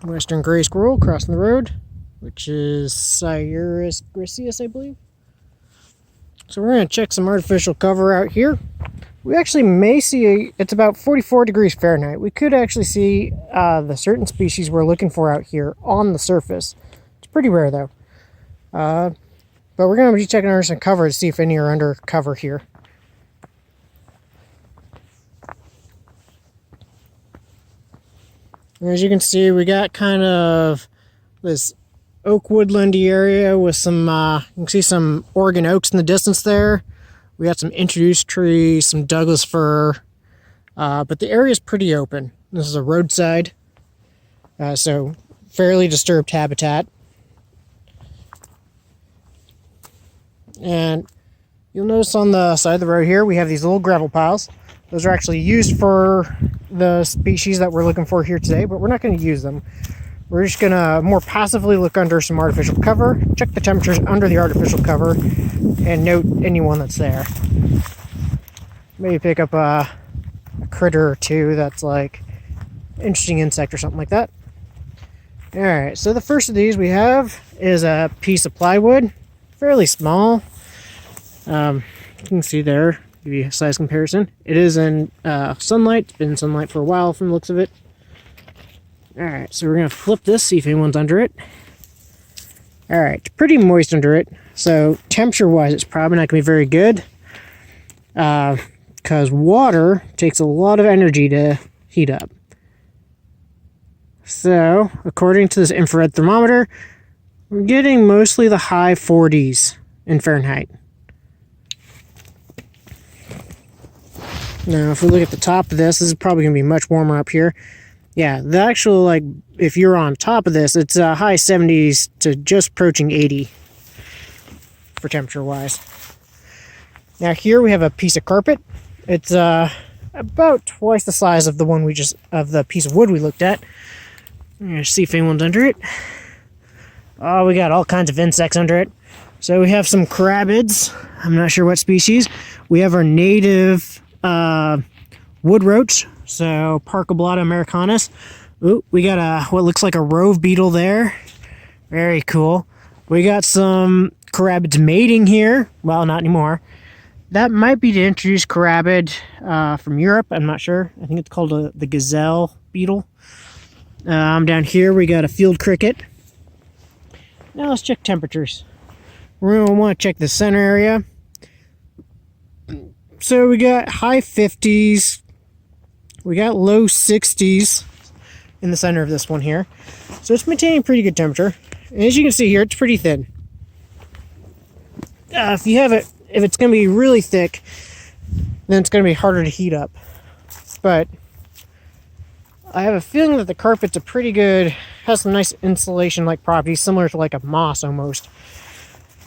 Western gray squirrel crossing the road, which is Cyrus griseus, I believe. So we're going to check some artificial cover out here. We actually may see, it's about 44 degrees Fahrenheit. We could actually see the certain species we're looking for out here on the surface. It's pretty rare though. But we're going to be checking under some cover to see if any are under cover here. And as you can see, we got kind of this oak woodlandy area with some, you can see some Oregon oaks in the distance there. We got some introduced trees, some Douglas fir, but the area is pretty open. This is a roadside, so fairly disturbed habitat. And you'll notice on the side of the road here, we have these little gravel piles. Those are actually used for the species that we're looking for here today, but we're not going to use them. We're just going to more passively look under some artificial cover, check the temperatures under the artificial cover, and note anyone that's there. Maybe pick up a critter or two that's like an interesting insect or something like that. Alright, so the first of these we have is a piece of plywood, fairly small. You can see there, give you a size comparison. It is in sunlight, it's been in sunlight for a while from the looks of it. Alright, so we're going to flip this, see if anyone's under it. Alright, it's pretty moist under it, so temperature-wise it's probably not going to be very good. Because water takes a lot of energy to heat up. So, according to this infrared thermometer, we're getting mostly the high 40s in Fahrenheit. Now, if we look at the top of this is probably going to be much warmer up here. Yeah, the actual, like, if you're on top of this, it's high 70s to just approaching 80 for temperature-wise. Now here we have a piece of carpet. It's about twice the size of the one of the piece of wood we looked at. I'm gonna see if anyone's under it. Oh, we got all kinds of insects under it. So we have some crabids. I'm not sure what species. We have our native wood roach. So Parcoblata americanus. Ooh, we got what looks like a rove beetle there. Very cool. We got some carabids mating here. Well, not anymore. That might be the introduced carabid from Europe. I'm not sure. I think it's called the gazelle beetle. Down here we got a field cricket. Now let's check temperatures. We're going to want to check the center area. So we got high 50s. We got low 60s in the center of this one here. So it's maintaining pretty good temperature. And as you can see here, it's pretty thin. If it's going to be really thick, then it's going to be harder to heat up. But I have a feeling that the carpet's has some nice insulation-like properties, similar to like a moss almost.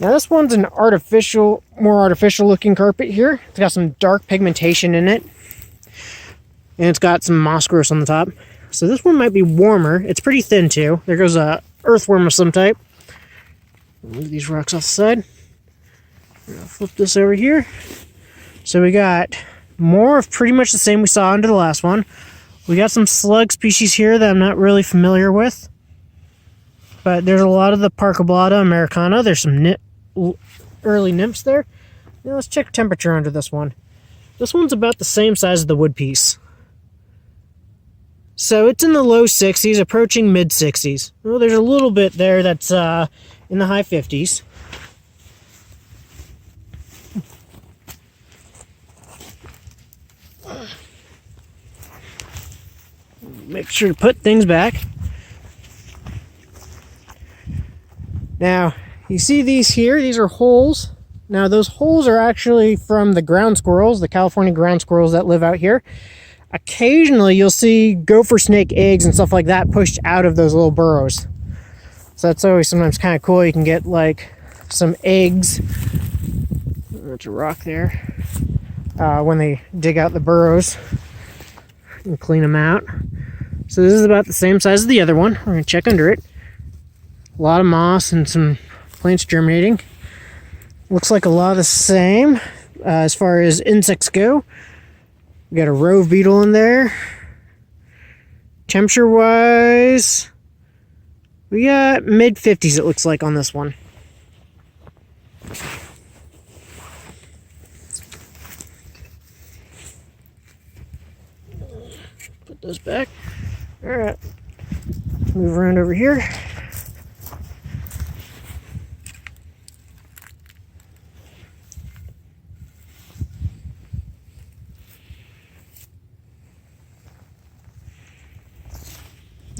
Now this one's an more artificial looking carpet here. It's got some dark pigmentation in it. And it's got some moss growth on the top. So this one might be warmer. It's pretty thin too. There goes a earthworm of some type. Move these rocks off the side. I'll flip this over here. So we got more of pretty much the same we saw under the last one. We got some slug species here that I'm not really familiar with. But there's a lot of the Parcoblata americana. There's some early nymphs there. Now let's check temperature under this one. This one's about the same size as the wood piece. So it's in the low 60s, approaching mid 60s. Well, there's a little bit there that's in the high 50s. Make sure to put things back. Now, you see these here? These are holes. Now, those holes are actually from the ground squirrels, the California ground squirrels that live out here. Occasionally, you'll see gopher snake eggs and stuff like that pushed out of those little burrows. So that's always sometimes kind of cool. You can get like some eggs. There's a rock there. When they dig out the burrows and clean them out. So this is about the same size as the other one. We're going to check under it. A lot of moss and some plants germinating. Looks like a lot of the same as far as insects go. We got a rove beetle in there. Temperature wise, We got mid-50s, it looks like, on this one. Put those back. Alright. Move around over here.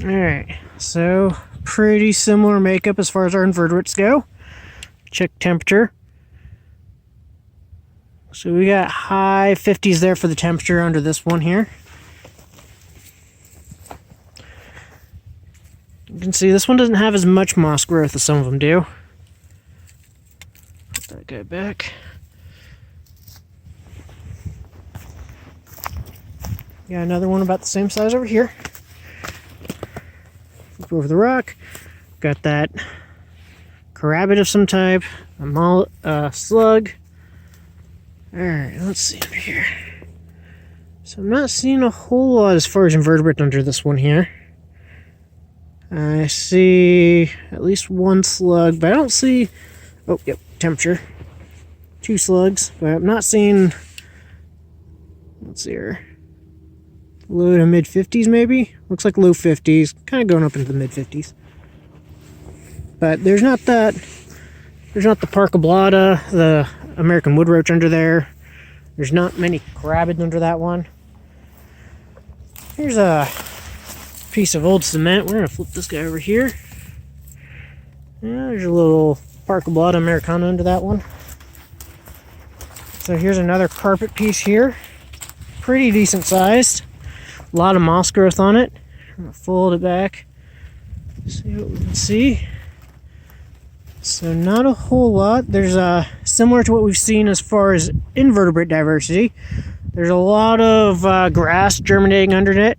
Alright, so pretty similar makeup as far as our invertebrates go. Check temperature. So we got high 50s there for the temperature under this one here. You can see this one doesn't have as much moss growth as some of them do. Put that guy back. Got another one about the same size over here. Flip over the rock. Got that carabid of some type, a slug. Alright, let's see under here. So I'm not seeing a whole lot as far as invertebrate under this one here. I see at least one slug, but I don't see... Oh, yep, temperature. 2 slugs, but I'm not seeing... Let's see here. Low to mid-50s maybe? Looks like low 50s, kind of going up into the mid-50s. But there's not that... There's not the parcablata, the American wood roach under there. There's not many carabids under that one. Here's a piece of old cement. We're going to flip this guy over here. Yeah, there's a little parcablata americana under that one. So here's another carpet piece here. Pretty decent sized. A lot of moss growth on it. I'm going to fold it back. See what we can see. So not a whole lot. There's similar to what we've seen as far as invertebrate diversity. There's a lot of grass germinating under it.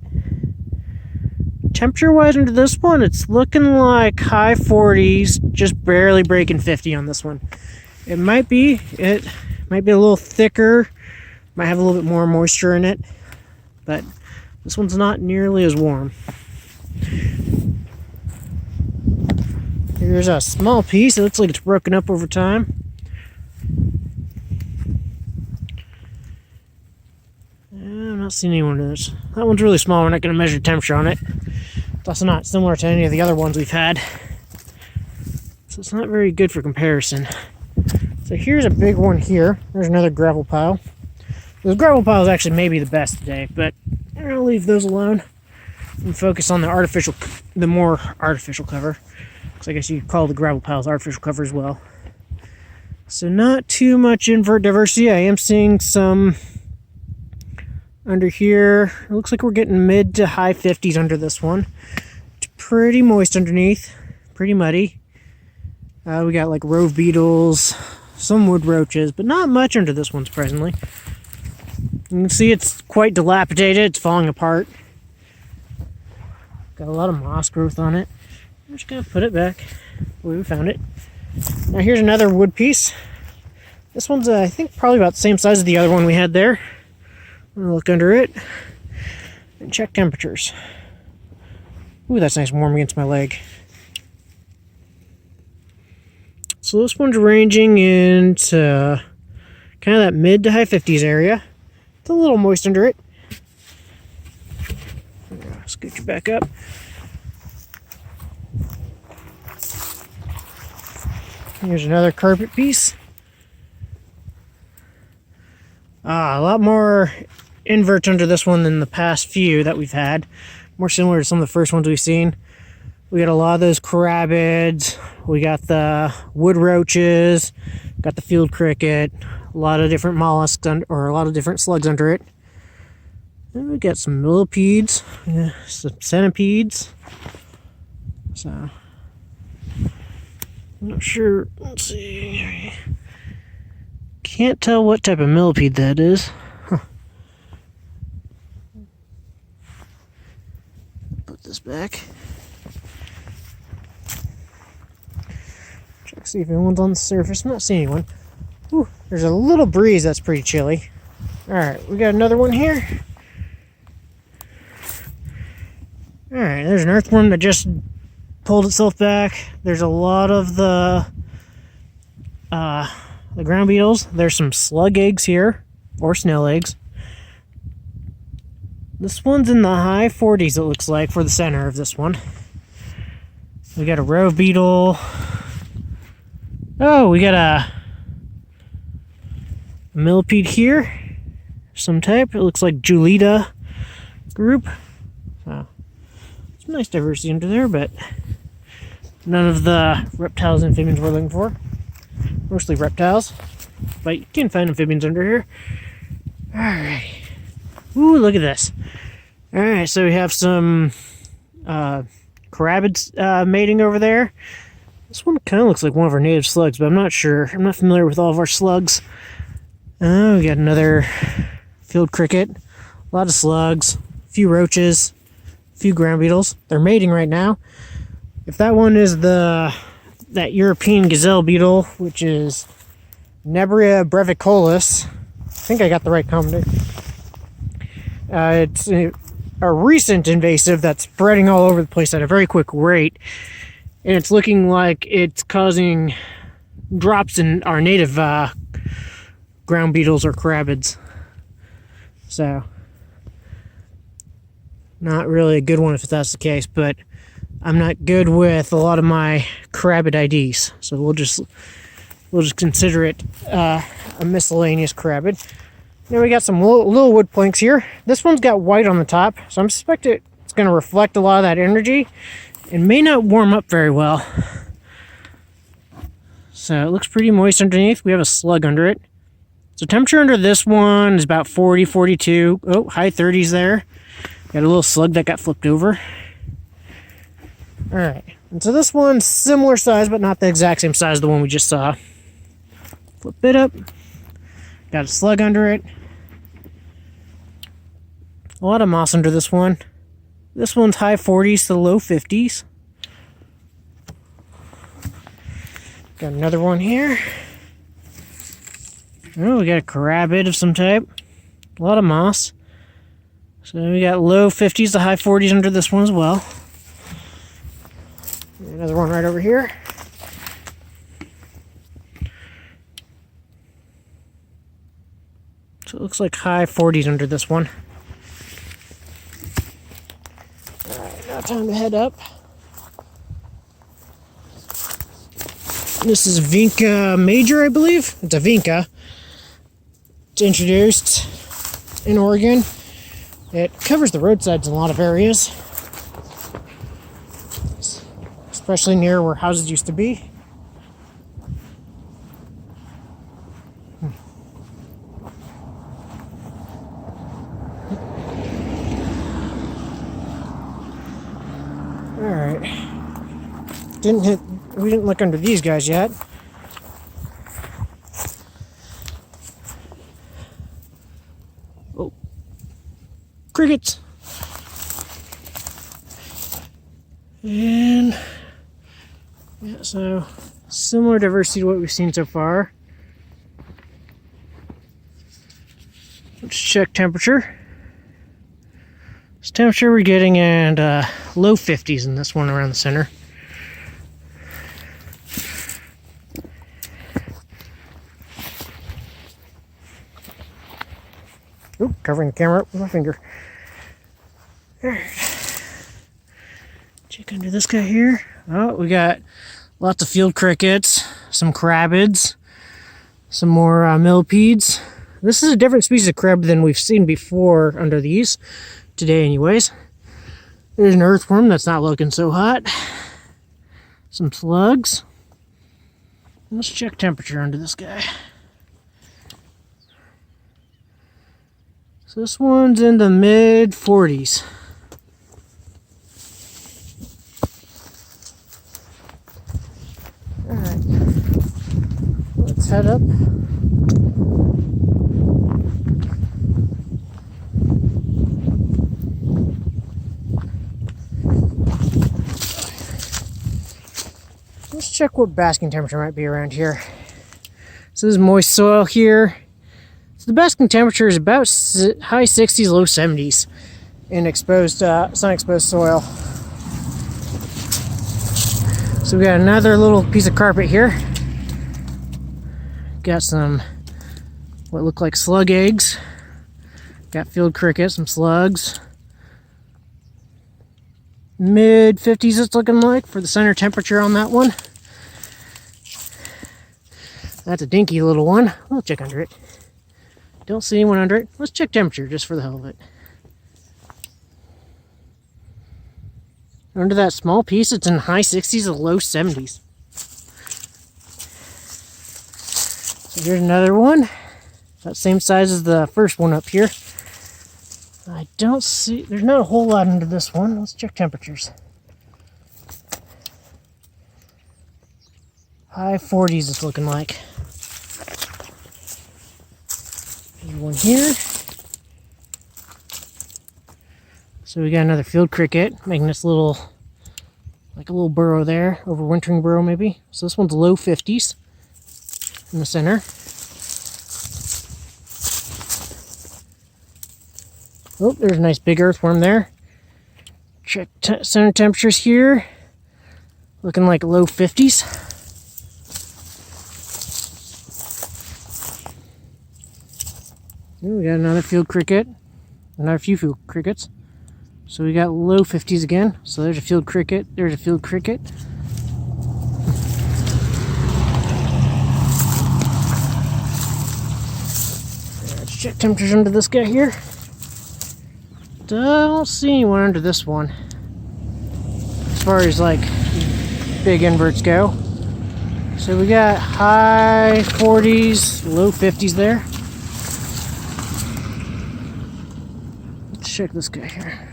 Temperature-wise under this one, it's looking like high 40s, just barely breaking 50 on this one. It might be a little thicker, might have a little bit more moisture in it, but this one's not nearly as warm. Here's a small piece. It looks like it's broken up over time. I'm not seeing any one of those. That one's really small. We're not going to measure temperature on it. It's also not similar to any of the other ones we've had. So it's not very good for comparison. So here's a big one here. There's another gravel pile. Those gravel piles actually may be the best today, but I'm going to leave those alone and focus on the more artificial cover. So I guess you could call the gravel piles artificial cover as well. So not too much invert diversity. I am seeing some under here. It looks like we're getting mid to high 50s under this one. It's pretty moist underneath. Pretty muddy. We got like rove beetles, some wood roaches, but not much under this one surprisingly. You can see it's quite dilapidated. It's falling apart. Got a lot of moss growth on it. I'm just going to put it back where we found it. Now here's another wood piece. This one's, I think, probably about the same size as the other one we had there. I'm going to look under it and check temperatures. Ooh, that's nice and warm against my leg. So this one's ranging into kind of that mid to high 50s area. It's a little moist under it. Scoot you back up. Here's another carpet piece. A lot more inverts under this one than the past few that we've had. More similar to some of the first ones we've seen. We got a lot of those carabids. We got the wood roaches. Got the field cricket. A lot of different mollusks, or a lot of different slugs under it. And we got some millipedes. Some centipedes. So... I'm not sure. Let's see. Can't tell what type of millipede that is. Huh. Put this back. Check, see if anyone's on the surface. I'm not seeing anyone. Ooh, there's a little breeze that's pretty chilly. Alright, we got another one here. Alright, there's an earthworm that just pulled itself back. There's a lot of the ground beetles. There's some slug eggs here, or snail eggs. This one's in the high 40s, it looks like, for the center of this one. We got a rove beetle. Oh, we got a millipede here. Some type. It looks like Julita group. So, some nice diversity under there, but none of the reptiles and amphibians we're looking for. Mostly reptiles. But you can find amphibians under here. Alright. Ooh, look at this. Alright, so we have some carabids mating over there. This one kind of looks like one of our native slugs, but I'm not sure. I'm not familiar with all of our slugs. Oh, we got another field cricket. A lot of slugs. A few roaches. A few ground beetles. They're mating right now. If that one is that European gazelle beetle, which is Nebria brevicollis, I think I got the right combination. It's a recent invasive that's spreading all over the place at a very quick rate, and it's looking like it's causing drops in our native ground beetles or carabids. So, not really a good one if that's the case, but I'm not good with a lot of my carabid IDs, so we'll just consider it a miscellaneous carabid. Now we got some little wood planks here. This one's got white on the top, so I'm suspecting it's going to reflect a lot of that energy and may not warm up very well. So it looks pretty moist underneath. We have a slug under it. So temperature under this one is about 40, 42. Oh, high 30s there. Got a little slug that got flipped over. Alright, and so this one's similar size, but not the exact same size as the one we just saw. Flip it up. Got a slug under it. A lot of moss under this one. This one's high 40s to low 50s. Got another one here. Oh, we got a carabid of some type. A lot of moss. So we got low 50s to high 40s under this one as well. Another one right over here. So it looks like high 40s under this one. Alright, now time to head up. This is Vinca major, I believe. It's a Vinca. It's introduced in Oregon. It covers the roadsides in a lot of areas, especially near where houses used to be. Alright. We didn't look under these guys yet. Oh. Crickets. And yeah, so similar diversity to what we've seen so far. Let's check temperature. This temperature we're getting at low 50s in this one around the center. Oop, covering the camera with my finger. Alright. Check under this guy here. Oh, we got lots of field crickets, some carabids, some more millipedes. This is a different species of crab than we've seen before under these, today anyways. There's an earthworm that's not looking so hot. Some slugs. Let's check temperature under this guy. So this one's in the mid 40s. Alright, let's head up. Let's check what basking temperature might be around here. So this is moist soil here. So the basking temperature is about high 60s, low 70s in exposed, sun-exposed soil. So we got another little piece of carpet here. Got some what look like slug eggs. Got field cricket, some slugs. Mid 50s it's looking like for the center temperature on that one. That's a dinky little one. We'll check under it. Don't see anyone under it. Let's check temperature just for the hell of it. Under that small piece, it's in high 60s to low 70s. So here's another one. That same size as the first one up here. I don't see, there's not a whole lot under this one. Let's check temperatures. High 40s it's looking like. There's one here. So we got another field cricket making this little, like a little burrow there, overwintering burrow maybe. So this one's low 50s in the center. Oh, there's a nice big earthworm there. Check center temperatures here. Looking like low 50s. Ooh, we got another field cricket. Another few field crickets. So we got low 50s again. So there's a field cricket. There's a field cricket. Let's check temperatures under this guy here. Don't see anyone under this one. As far as like big inverts go. So we got high 40s, low 50s there. Let's check this guy here.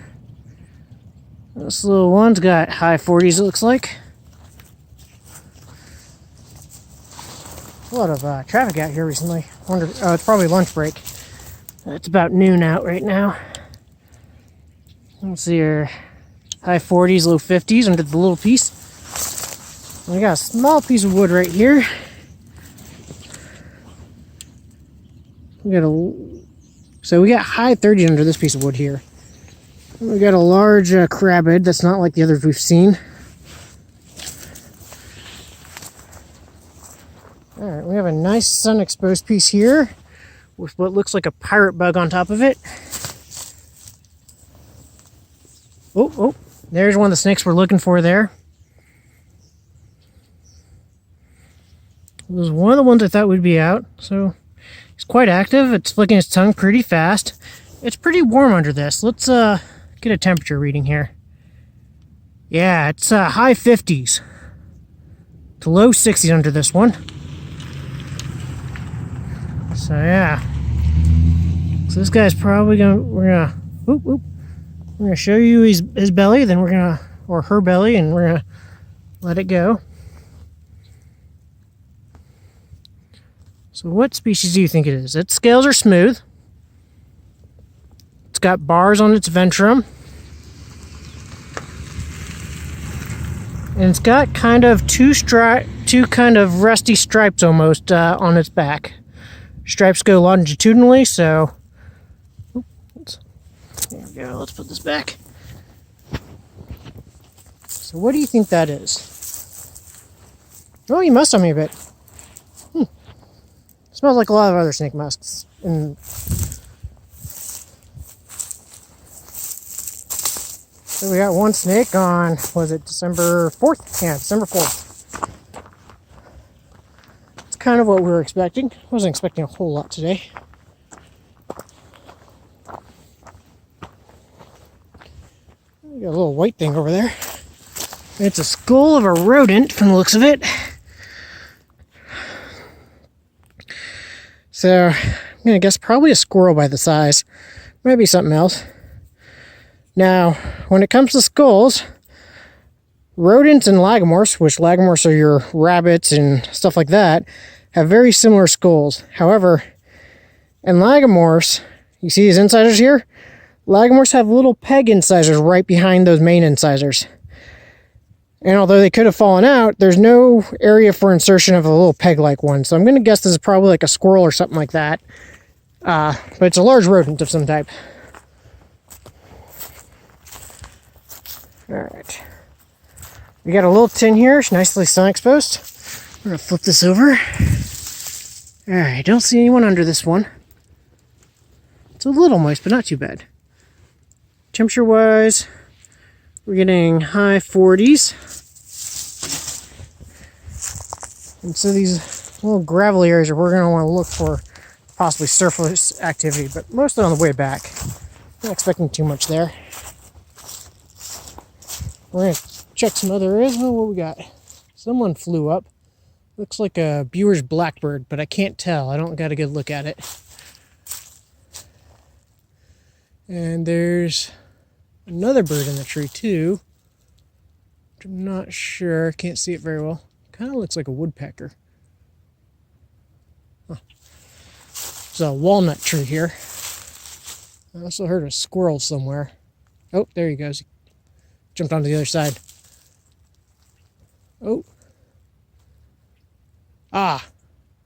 This little one's got high 40s, it looks like. A lot of traffic out here recently. Wonder, it's probably lunch break. It's about noon out right now. Let's see here. High 40s, low 50s under the little piece. We got a small piece of wood right here. So we got high 30s under this piece of wood here. We got a large crabbed that's not like the others we've seen. Alright, we have a nice sun-exposed piece here with what looks like a pirate bug on top of it. Oh, there's one of the snakes we're looking for there. It was one of the ones I thought would be out, so he's quite active. It's flicking his tongue pretty fast. It's pretty warm under this. Let's get a temperature reading here. Yeah, it's high 50s to low 60s under this one. So yeah. So this guy's probably we're gonna show you his belly, then or her belly, and we're gonna let it go. So what species do you think it is? Its scales are smooth. It's got bars on its ventrum. And it's got kind of two kind of rusty stripes almost on its back. Stripes go longitudinally, so there we go. Let's put this back. So what do you think that is? Oh, you must on me a bit. Smells like a lot of other snake musks. So we got one snake on, was it December 4th? Yeah, December 4th. It's kind of what we were expecting. I wasn't expecting a whole lot today. We got a little white thing over there. It's a skull of a rodent from the looks of it. So, I'm going to guess probably a squirrel by the size. Maybe something else. Now, when it comes to skulls, rodents and lagomorphs, which lagomorphs are your rabbits and stuff like that, have very similar skulls. However, in lagomorphs, you see these incisors here? Lagomorphs have little peg incisors right behind those main incisors. And although they could have fallen out, there's no area for insertion of a little peg-like one. So I'm going to guess this is probably like a squirrel or something like that. But it's a large rodent of some type. Alright. We got a little tin here, it's nicely sun exposed. We're gonna flip this over. Alright, don't see anyone under this one. It's a little moist, but not too bad. Temperature wise, we're getting high 40s. And so these little gravelly areas are where we're going to want to look for possibly surface activity, but mostly on the way back. Not expecting too much there. We're going to check some other areas. Oh, what we got? Someone flew up. Looks like a Buer's blackbird, but I can't tell. I don't got a good look at it. And there's another bird in the tree too. I'm not sure. Can't see it very well. Kind of looks like a woodpecker. Huh. There's a walnut tree here. I also heard a squirrel somewhere. Oh, there he goes. Jumped onto the other side. Oh. Ah.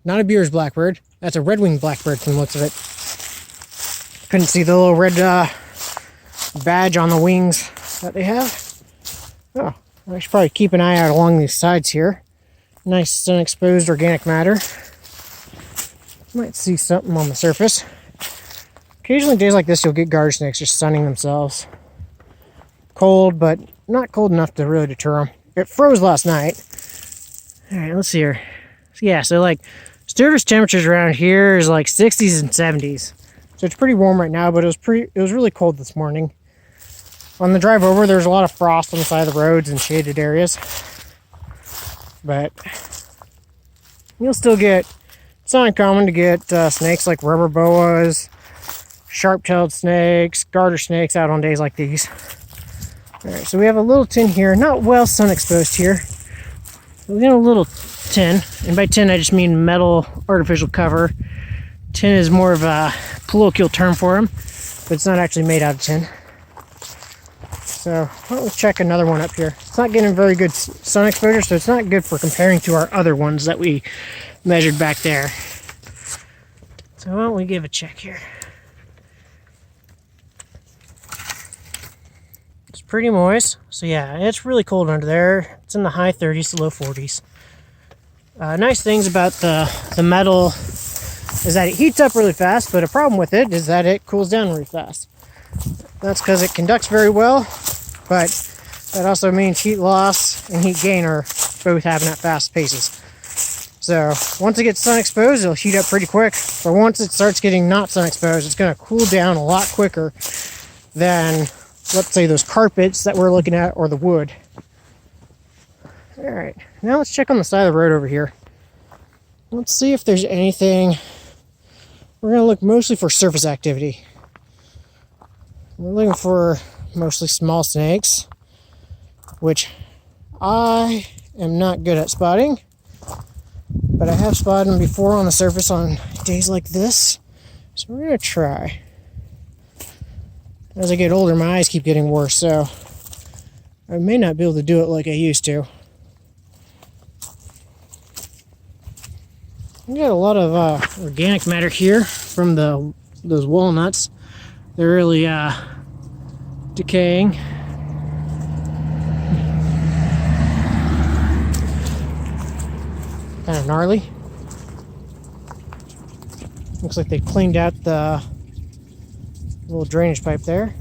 Not a Buer's blackbird. That's a red-winged blackbird from the looks of it. Couldn't see the little red badge on the wings that they have. Oh, I should probably keep an eye out along these sides here. Nice sun-exposed organic matter. Might see something on the surface. Occasionally, days like this, you'll get garter snakes just sunning themselves. Cold, but not cold enough to really deter them. It froze last night. All right, let's see here. Yeah, so like surface temperatures around here is like 60s and 70s. So it's pretty warm right now, but it was really cold this morning. On the drive over, there's a lot of frost on the side of the roads and shaded areas. But you'll still get, it's not uncommon to get snakes like rubber boas, sharp-tailed snakes, garter snakes out on days like these. Alright, so we have a little tin here, not well sun exposed here. We got a little tin, and by tin I just mean metal artificial cover. Tin is more of a colloquial term for them, but it's not actually made out of tin. So why don't we check another one up here. It's not getting very good sun exposure, so it's not good for comparing to our other ones that we measured back there. So why don't we give a check here. It's pretty moist. So yeah, it's really cold under there. It's in the high 30s to low 40s. Nice things about the metal is that it heats up really fast, but a problem with it is that it cools down really fast. That's because it conducts very well, but that also means heat loss and heat gain are both having at fast paces. So once it gets sun exposed, it'll heat up pretty quick, but once it starts getting not sun exposed, it's going to cool down a lot quicker than, let's say, those carpets that we're looking at or the wood. Alright, now let's check on the side of the road over here. Let's see if there's anything. We're going to look mostly for surface activity. We're looking for mostly small snakes, which I am not good at spotting, but I have spotted them before on the surface on days like this, so we're going to try. As I get older, my eyes keep getting worse, so I may not be able to do it like I used to. We got a lot of organic matter here from those walnuts. They're really decaying. Kind of gnarly. Looks like they cleaned out the little drainage pipe there.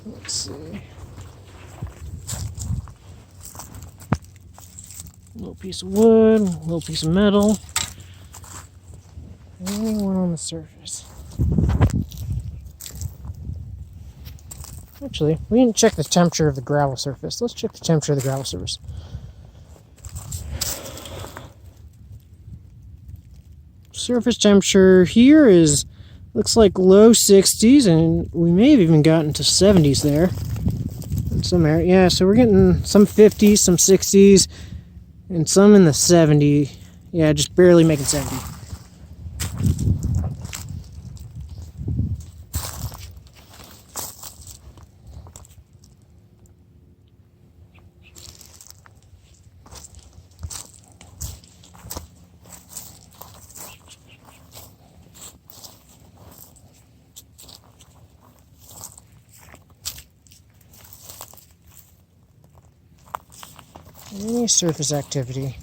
Let's see. A little piece of wood, a little piece of metal. Anyone on the surface? Actually, we didn't check the temperature of the gravel surface. Let's check the temperature of the gravel surface. Surface temperature here looks like low 60s, and we may have even gotten to 70s there in some area. Yeah, so we're getting some 50s, some 60s, and some in the 70. Yeah, just barely making 70. Any surface activity?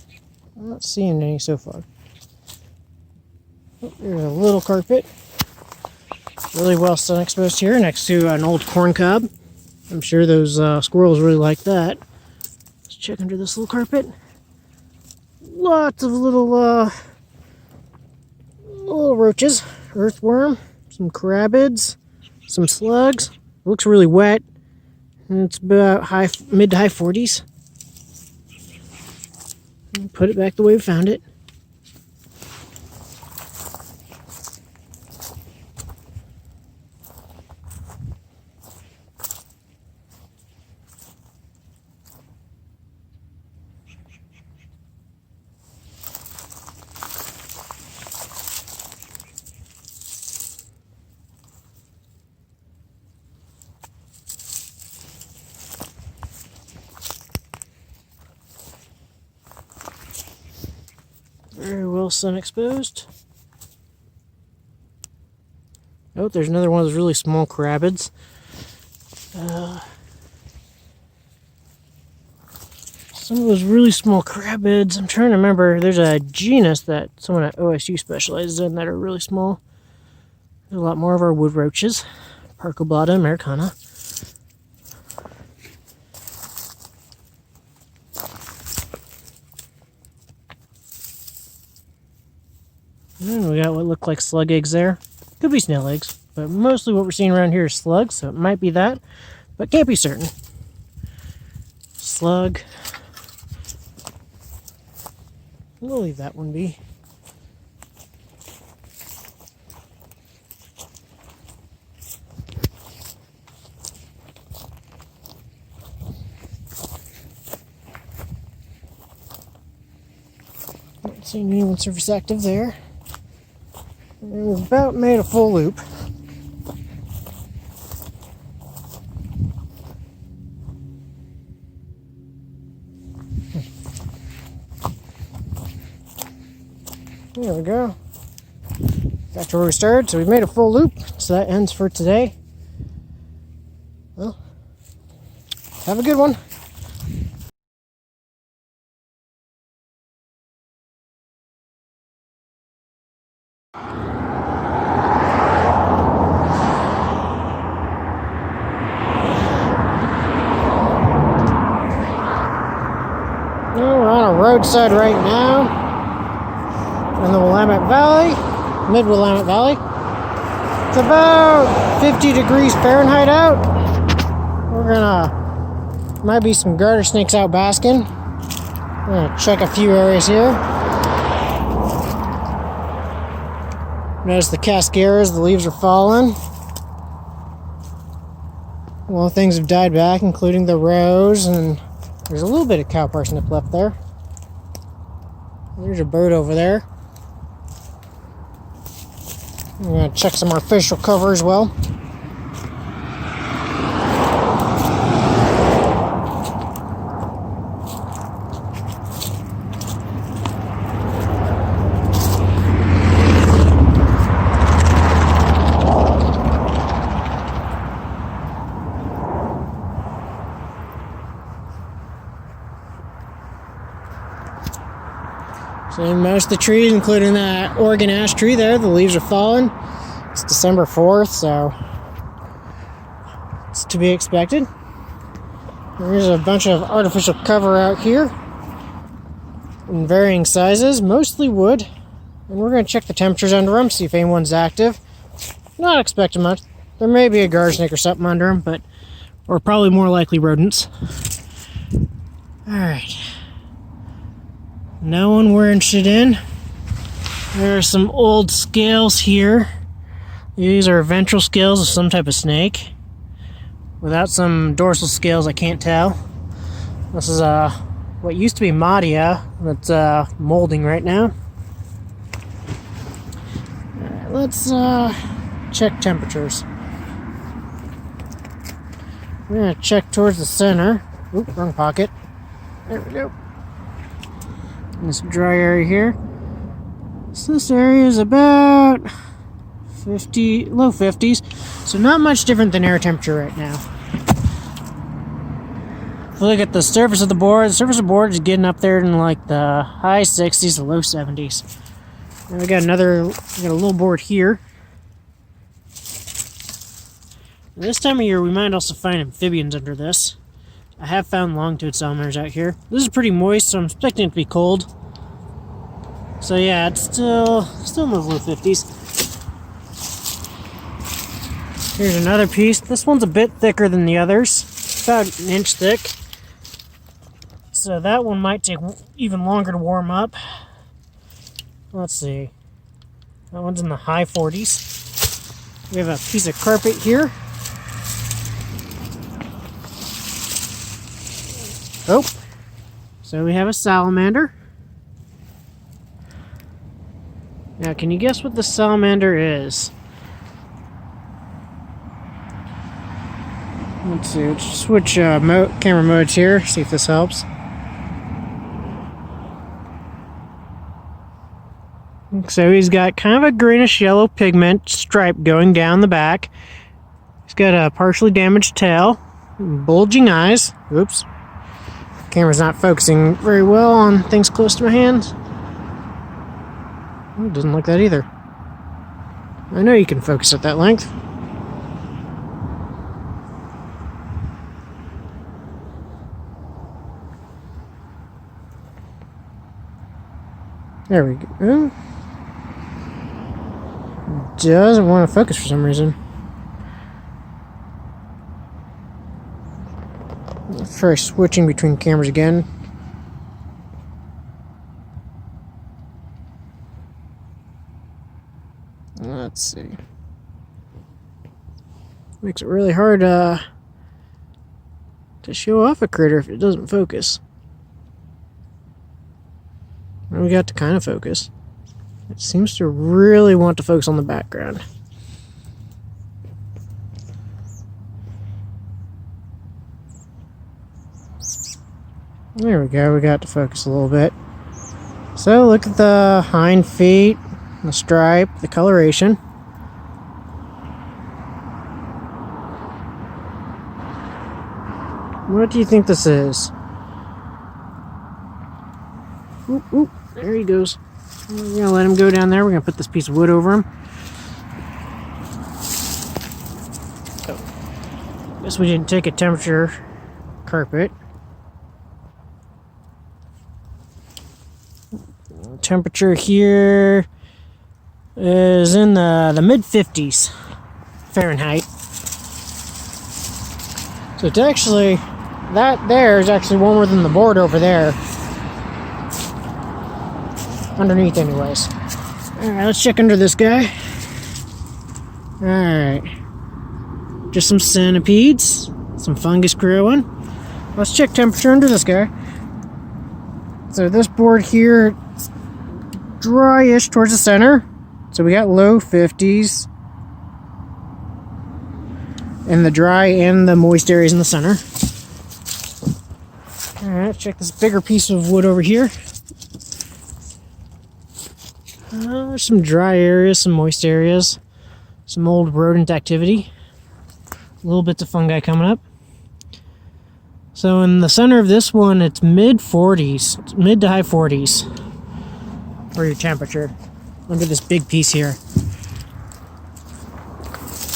I'm not seeing any so far. Oh, there's a little carpet. Really well sun exposed here next to an old corn cob. I'm sure those squirrels really like that. Let's check under this little carpet. Lots of little roaches, earthworm, some crabids, some slugs. It looks really wet. And it's about mid to high 40s. Put it back the way we found it. Very well sun exposed. Oh, there's another one of those really small crabids. Some of those really small crabids, I'm trying to remember, there's a genus that someone at OSU specializes in that are really small. There's a lot more of our wood roaches, Parcoblata americana. And we got what look like slug eggs there. Could be snail eggs, but mostly what we're seeing around here is slugs, so it might be that, but can't be certain. Slug. We'll leave that one be. Not seeing anyone surface active there. And we've about made a full loop. There we go. Back to where we started, so we've made a full loop, so that ends for today. Well, have a good one. We're on a roadside right now in the Willamette Valley, mid-Willamette Valley. It's about 50 degrees Fahrenheit out. Might be some garter snakes out basking. We're gonna check a few areas here. Notice the cascaras, the leaves are falling. Well, things have died back, including the rose, and there's a little bit of cow parsnip left there. There's a bird over there. I'm going to check some artificial cover as well. So in most of the trees, including that Oregon ash tree there, the leaves are falling. It's December 4th, so it's to be expected. There's a bunch of artificial cover out here in varying sizes, mostly wood. And we're going to check the temperatures under them, see if anyone's active. Not expecting much. There may be a garter snake or something under them, or probably more likely rodents. Alright. No one we're interested in. There are some old scales here. These are ventral scales of some type of snake. Without some dorsal scales, I can't tell. This is what used to be Madia that's molding right now. Alright, let's check temperatures. We're going to check towards the center. Oop, wrong pocket. There we go. This dry area here. So this area is about 50, low 50s. So not much different than air temperature right now. If we look at the surface of the board is getting up there in like the high 60s to low 70s. And we got a little board here. And this time of year, we might also find amphibians under this. I have found long-toed salamanders out here. This is pretty moist, so I'm expecting it to be cold. So yeah, it's still in the low 50s. Here's another piece. This one's a bit thicker than the others. About an inch thick. So that one might take even longer to warm up. Let's see. That one's in the high 40s. We have a piece of carpet here. Oh, so we have a salamander. Now, can you guess what the salamander is? Let's see, let's switch camera modes here, see if this helps. So he's got kind of a greenish yellow pigment stripe going down the back. He's got a partially damaged tail, bulging eyes. Oops. Camera's not focusing very well on things close to my hands. Oh, it doesn't like that either. I know you can focus at that length. There we go. Doesn't want to focus for some reason. Let's try switching between cameras again. Let's see. Makes it really hard to show off a critter if it doesn't focus. And we got to kind of focus. It seems to really want to focus on the background. There we go, we got to focus a little bit. So look at the hind feet, the stripe, the coloration. What do you think this is? Oop, oop, there he goes. We're going to let him go down there. We're going to put this piece of wood over him. Oh. Guess we didn't take a temperature carpet. Temperature here is in the mid-50s Fahrenheit. So it's actually, that there is actually warmer than the board over there. Underneath anyways. Alright, let's check under this guy. Alright. Just some centipedes. Some fungus growing. Let's check temperature under this guy. So this board here, it's dryish towards the center. So we got low 50s. And the dry and the moist areas in the center. Alright, let's check this bigger piece of wood over here. There's some dry areas, some moist areas, some old rodent activity, little bits of fungi coming up. So in the center of this one, it's mid-40s, mid to high 40s for your temperature under this big piece here.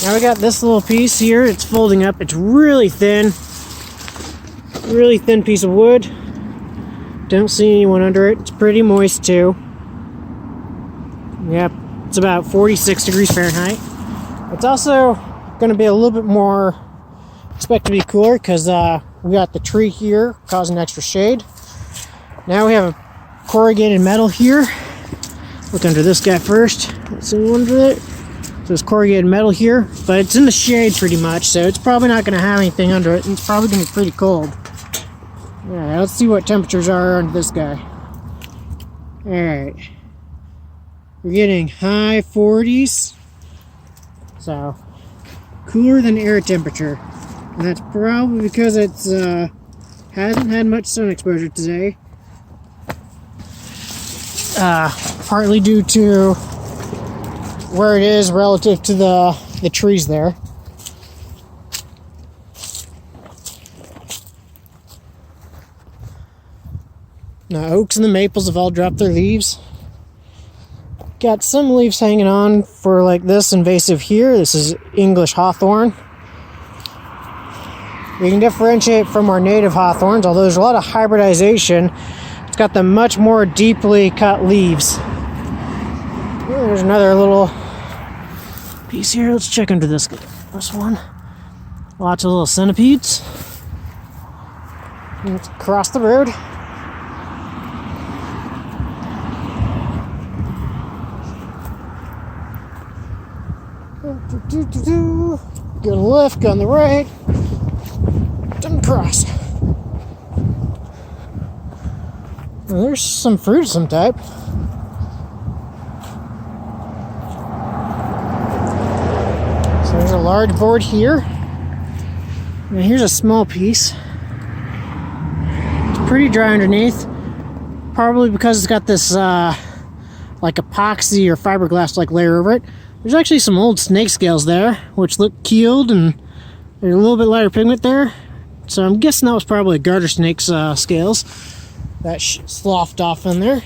Now we got this little piece here, it's folding up, it's really thin piece of wood. Don't see anyone under it, it's pretty moist too. Yep, it's about 46 degrees Fahrenheit. It's also going to be a little bit more, expect to be cooler because we got the tree here causing extra shade. Now we have a corrugated metal here. Look under this guy first. Let's see under it. So it's corrugated metal here, but it's in the shade pretty much, so it's probably not going to have anything under it, and it's probably going to be pretty cold. Alright, let's see what temperatures are under this guy. Alright. We're getting high 40s, so cooler than air temperature, and that's probably because it's hasn't had much sun exposure today. Partly due to where it is relative to the trees there. The oaks and the maples have all dropped their leaves. Got some leaves hanging on for like this invasive here. This is English hawthorn. We can differentiate from our native hawthorns, although there's a lot of hybridization. It's got the much more deeply cut leaves. Oh, there's another little piece here. Let's check under this one. Lots of little centipedes. Let's cross the road. Go to the left, go on the right. Didn't cross. Well, there's some fruit of some type. So there's a large board here. And here's a small piece. It's pretty dry underneath. Probably because it's got this like epoxy or fiberglass like layer over it. There's actually some old snake scales there, which look keeled, and there's a little bit lighter pigment there. So I'm guessing that was probably a garter snake's scales that sloughed off in there.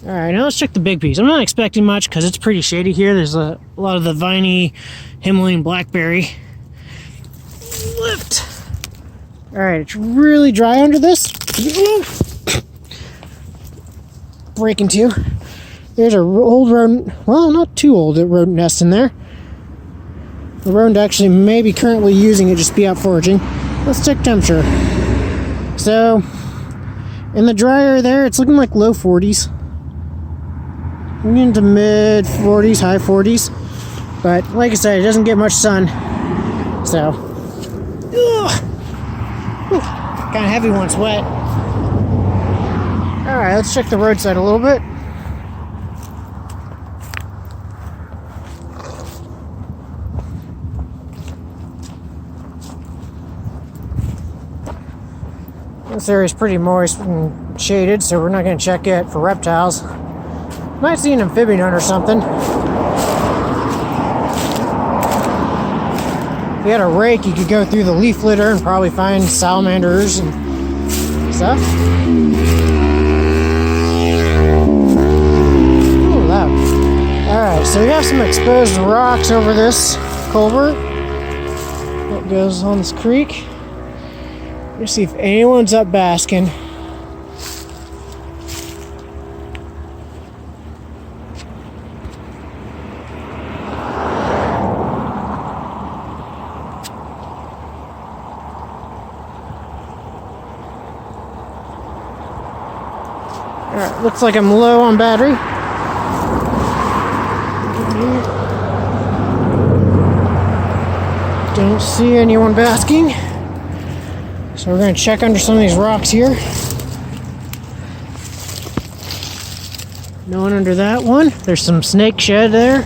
Alright, now let's check the big piece. I'm not expecting much because it's pretty shady here. There's a lot of the viney Himalayan blackberry. Lift. Alright, it's really dry under this. Breaking two. There's a old rodent, well, not too old, a rodent nest in there. The rodent actually may be currently using it, just be out foraging. Let's check temperature. So, in the dryer there, it's looking like low 40s. We're into mid 40s, high 40s. But, like I said, it doesn't get much sun. So, kind of heavy once wet. Alright, let's check the roadside a little bit. This area is pretty moist and shaded, so we're not going to check it for reptiles. Might see an amphibian or something. If you had a rake, you could go through the leaf litter and probably find salamanders and stuff. Ooh, loud. Alright, so we have some exposed rocks over this culvert that goes on this creek. Let's see if anyone's up basking. Alright, looks like I'm low on battery. Don't see anyone basking. So we're going to check under some of these rocks here. No one under that one. There's some snake shed there.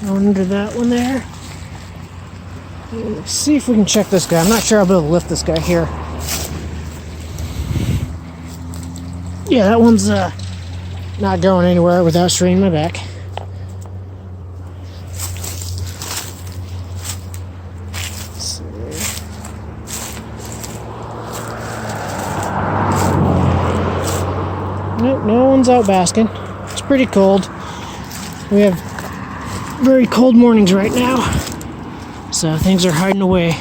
No one under that one there. Let's see if we can check this guy. I'm not sure I'll be able to lift this guy here. Yeah, that one's not going anywhere without straining my back. Nope, no one's out basking. It's pretty cold. We have very cold mornings right now, so things are hiding away.